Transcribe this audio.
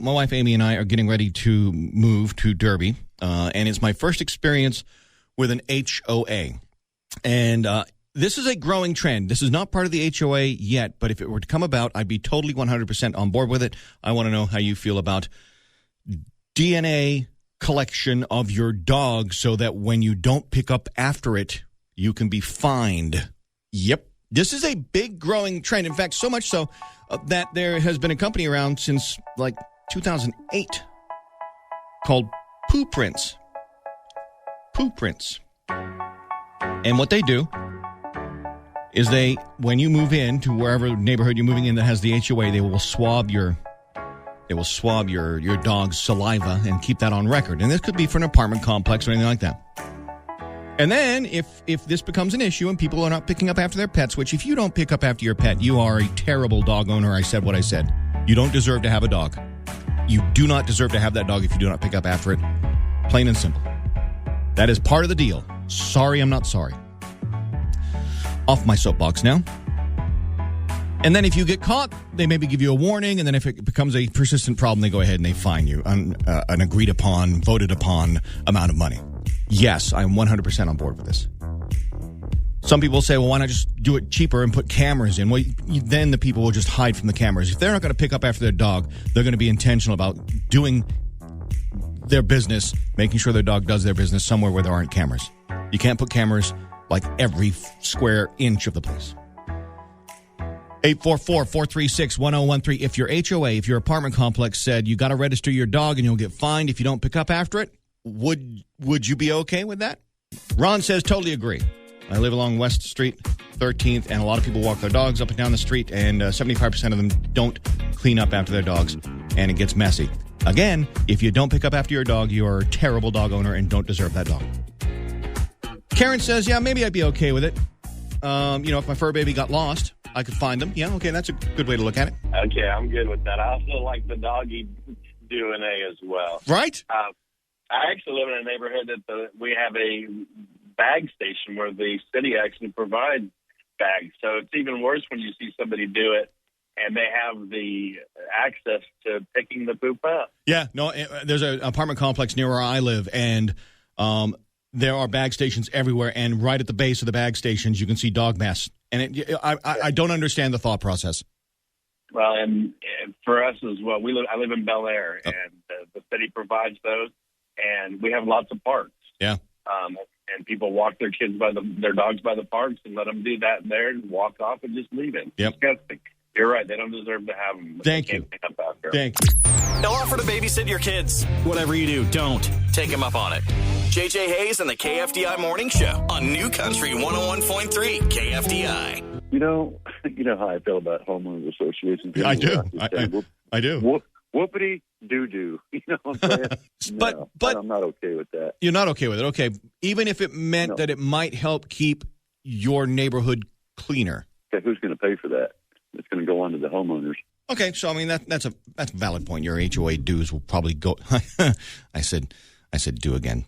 my wife Amy and I are getting ready to move to Derby, and it's my first experience with an HOA. And this is a growing trend. This is not part of the HOA yet, but if it were to come about, I'd be totally 100% on board with it. I want to know how you feel about DNA collection of your dog so that when you don't pick up after it, you can be fined. Yep. This is a big growing trend. In fact, so much so that there has been a company around since like 2008 called Poo Prints. Poo Prints. And what they do is when you move in to wherever neighborhood you're moving in that has the HOA, they will swab your dog's saliva and keep that on record. And this could be for an apartment complex or anything like that. And then if this becomes an issue and people are not picking up after their pets, which if you don't pick up after your pet, you are a terrible dog owner. I said what I said. You don't deserve to have a dog. You do not deserve to have that dog if you do not pick up after it. Plain and simple. That is part of the deal. Sorry, I'm not sorry. Off my soapbox now. And then if you get caught, they maybe give you a warning. And then if it becomes a persistent problem, they go ahead and they fine you an agreed upon, voted upon amount of money. Yes, I'm 100% on board with this. Some people say, well, why not just do it cheaper and put cameras in? Well, then the people will just hide from the cameras. If they're not going to pick up after their dog, they're going to be intentional about doing their business, making sure their dog does their business somewhere where there aren't cameras. You can't put cameras like every square inch of the place. 844-436-1013. If your HOA, if your apartment complex said you got to register your dog and you'll get fined if you don't pick up after it, would you be okay with that? Ron says, totally agree. I live along West Street, 13th, and a lot of people walk their dogs up and down the street, and 75% of them don't clean up after their dogs, and it gets messy. Again, if you don't pick up after your dog, you are a terrible dog owner and don't deserve that dog. Karen says, yeah, maybe I'd be okay with it. If my fur baby got lost, I could find them. Yeah, okay, that's a good way to look at it. Okay, I'm good with that. I also like the Doggie DNA as well. Right? I actually live in a neighborhood that we have a bag station where the city actually provides bags. So it's even worse when you see somebody do it and they have the access to picking the poop up. Yeah, no, there's an apartment complex near where I live, and there are bag stations everywhere, and right at the base of the bag stations, you can see dog mess. And I don't understand the thought process. Well, and for us as well, I live in Bel Air, and the city provides those, and we have lots of parks. Yeah. And people walk their dogs by the parks and let them do that there and walk off and just leave it. Yep. Disgusting. You're right. They don't deserve to have them. Thank you. They'll offer to babysit your kids. Whatever you do, don't take them up on it. JJ Hayes and the KFDI Morning Show on New Country 101.3 KFDI. You know how I feel about homeowners associations. I do. I do. Whoopity doo-doo. You know what I'm saying? But I'm not okay with that. You're not okay with it. Okay. Even if it meant that it might help keep your neighborhood cleaner. Okay, who's going to pay for that? It's going to go on to the homeowners. Okay, so I mean that's a valid point. Your HOA dues will probably go. I said do again.